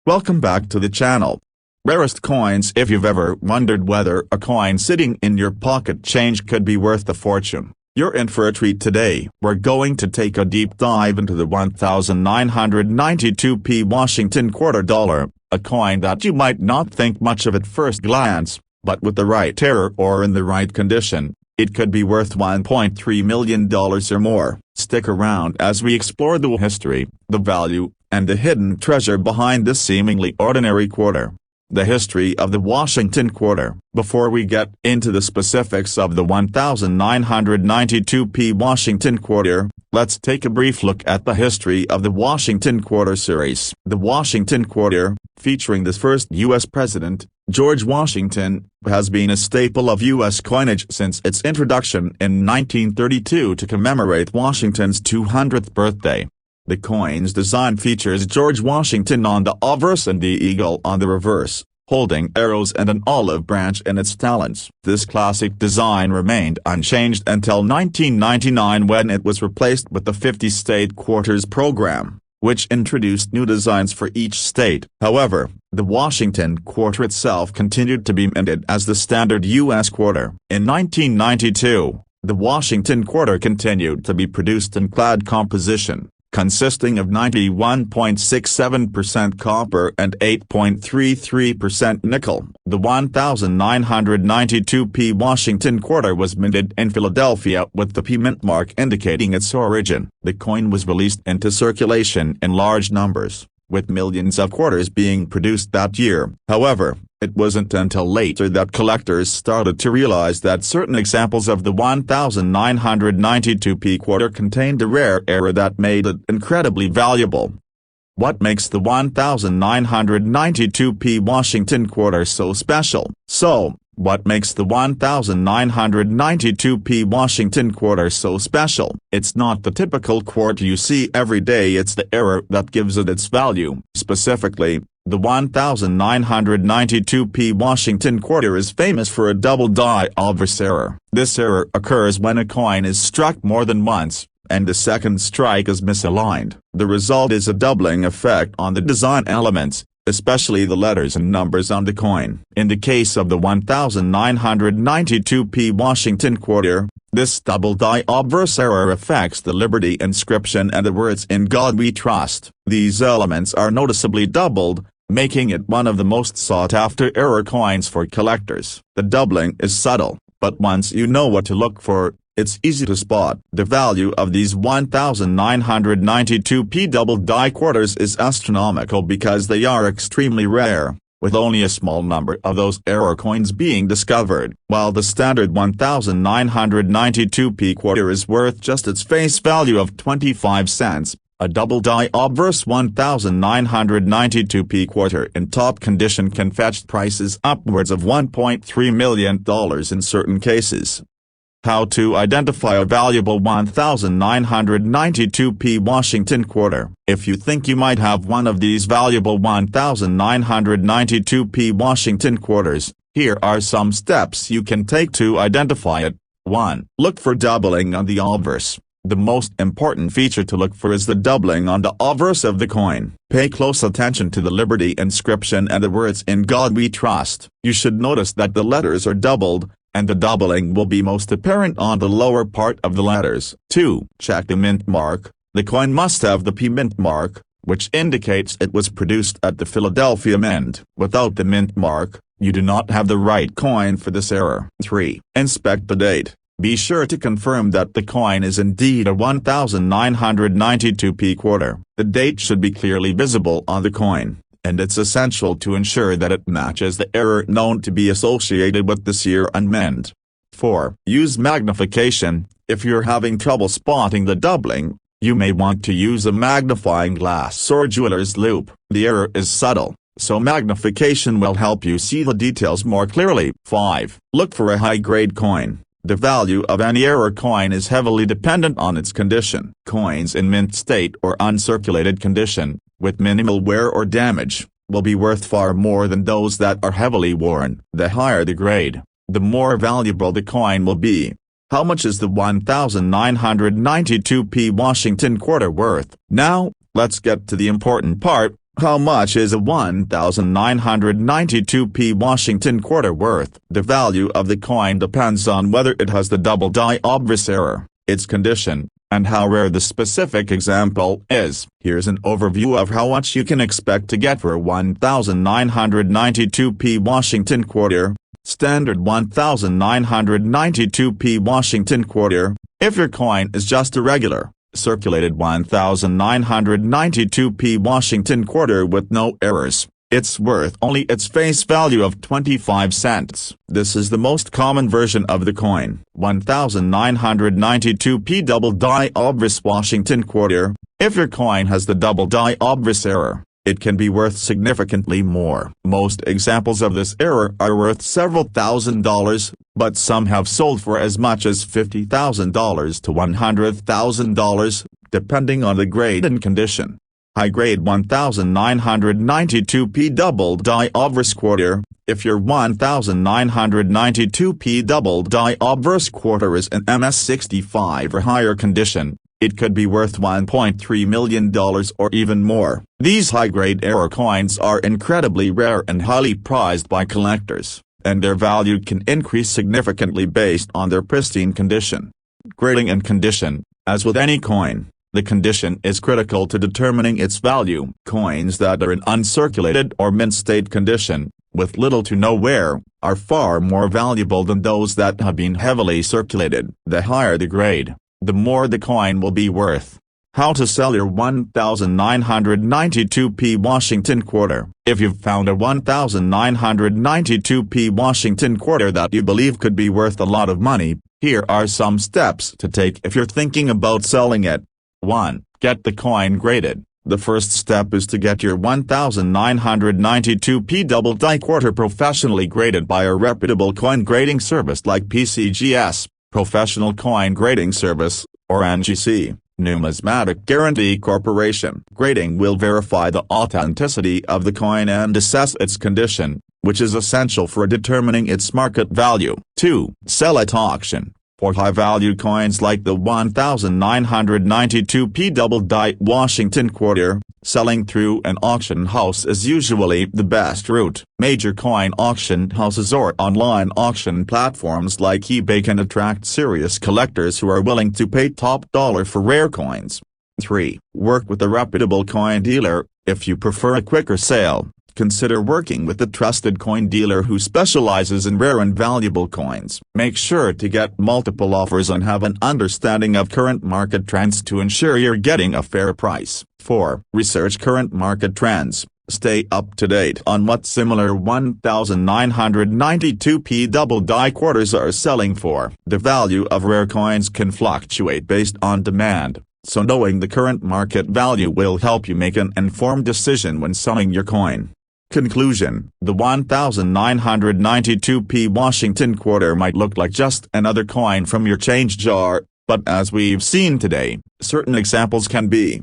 Welcome back to the channel. Rarest coins. If you've ever wondered whether a coin sitting in your pocket change could be worth a fortune, you're in for a treat today. We're going to take a deep dive into the 1992p Washington quarter dollar, a coin that you might not think much of at first glance, but with the right error or in the right condition, it could be worth $1.3 million or more. Stick around as we explore the history, the value, and the hidden treasure behind this seemingly ordinary quarter. The history of the Washington quarter. Before we get into the specifics of the 1992p Washington quarter, let's take a brief look at the history of the Washington quarter series. The Washington quarter, featuring the first U.S. president, George Washington, has been a staple of U.S. coinage since its introduction in 1932 to commemorate Washington's 200th birthday. The coin's design features George Washington on the obverse and the eagle on the reverse, holding arrows and an olive branch in its talons. This classic design remained unchanged until 1999 when it was replaced with the 50-state quarters program, which introduced new designs for each state. However, the Washington quarter itself continued to be minted as the standard U.S. quarter. In 1992, the Washington quarter continued to be produced in clad composition, consisting of 91.67% copper and 8.33% nickel. The 1992p Washington quarter was minted in Philadelphia with the P mint mark indicating its origin. The coin was released into circulation in large numbers, with millions of quarters being produced that year. However, it wasn't until later that collectors started to realize that certain examples of the 1992p quarter contained a rare error that made it incredibly valuable. What makes the 1992p Washington quarter so special? What makes the 1992p Washington quarter so special? It's not the typical quarter you see every day, it's the error that gives it its value. Specifically, the 1992p Washington quarter is famous for a double die obverse error. This error occurs when a coin is struck more than once, and the second strike is misaligned. The result is a doubling effect on the design elements, especially the letters and numbers on the coin. In the case of the 1992p Washington quarter, this double die obverse error affects the Liberty inscription and the words "In God We Trust." These elements are noticeably doubled, making it one of the most sought-after error coins for collectors. The doubling is subtle, but once you know what to look for, it's easy to spot. The value of these 1992p double die quarters is astronomical because they are extremely rare, with only a small number of those error coins being discovered. While the standard 1992p quarter is worth just its face value of 25 cents, a double die obverse 1992p quarter in top condition can fetch prices upwards of $1.3 million in certain cases. How to identify a valuable 1992p Washington quarter? If you think you might have one of these valuable 1992p Washington quarters, here are some steps you can take to identify it. 1. Look for doubling on the obverse. The most important feature to look for is the doubling on the obverse of the coin. Pay close attention to the Liberty inscription and the words "In God We Trust." You should notice that the letters are doubled, and the doubling will be most apparent on the lower part of the letters. 2. Check the mint mark. The coin must have the P mint mark, which indicates it was produced at the Philadelphia Mint. Without the mint mark, you do not have the right coin for this error. 3. Inspect the date. Be sure to confirm that the coin is indeed a 1992p quarter. The date should be clearly visible on the coin, and it's essential to ensure that it matches the error known to be associated with this year and mint. 4. Use magnification. If you're having trouble spotting the doubling, you may want to use a magnifying glass or jeweler's loupe. The error is subtle, so magnification will help you see the details more clearly. 5. Look for a high-grade coin. The value of any error coin is heavily dependent on its condition. Coins in mint state or uncirculated condition, with minimal wear or damage, will be worth far more than those that are heavily worn. The higher the grade, the more valuable the coin will be. How much is the 1992p Washington quarter worth? Now, let's get to the important part, How much is a 1,992p Washington quarter worth? The value of the coin depends on whether it has the double die obverse error, its condition, and how rare the specific example is. Here's an overview of how much you can expect to get for a 1,992p Washington quarter. Standard 1,992p Washington quarter. If your coin is just a regular, circulated 1,992p Washington quarter with no errors, it's worth only its face value of 25 cents. This is the most common version of the coin. 1,992p double die obverse Washington quarter. If your coin has the double die obverse error, it can be worth significantly more. Most examples of this error are worth several $1,000s, but some have sold for as much as $50,000 to $100,000, depending on the grade and condition. High-grade 1,992p double die obverse quarter. If your 1,992p double die obverse quarter is an MS65 or higher condition, it could be worth $1.3 million or even more. These high-grade error coins are incredibly rare and highly prized by collectors, and their value can increase significantly based on their pristine condition. Grading and condition. As with any coin, the condition is critical to determining its value. Coins that are in uncirculated or mint-state condition, with little to no wear, are far more valuable than those that have been heavily circulated. The higher the grade, the more the coin will be worth. How to sell your 1,992p Washington quarter. If you've found a 1,992p Washington quarter that you believe could be worth a lot of money, here are some steps to take if you're thinking about selling it. 1. Get the coin graded. The first step is to get your 1,992p double die quarter professionally graded by a reputable coin grading service like PCGS, Professional Coin Grading Service, or NGC, Numismatic Guarantee Corporation. Grading will verify the authenticity of the coin and assess its condition, which is essential for determining its market value. 2. Sell at auction. For high-value coins like the 1,992p double die Washington quarter, selling through an auction house is usually the best route. Major coin auction houses or online auction platforms like eBay can attract serious collectors who are willing to pay top dollar for rare coins. 3. Work with a reputable coin dealer. If you prefer a quicker sale, consider working with a trusted coin dealer who specializes in rare and valuable coins. Make sure to get multiple offers and have an understanding of current market trends to ensure you're getting a fair price. 4. Research current market trends. Stay up to date on what similar 1,992p double die quarters are selling for. The value of rare coins can fluctuate based on demand, so knowing the current market value will help you make an informed decision when selling your coin. Conclusion. The 1,992p Washington quarter might look like just another coin from your change jar, but as we've seen today, certain examples can be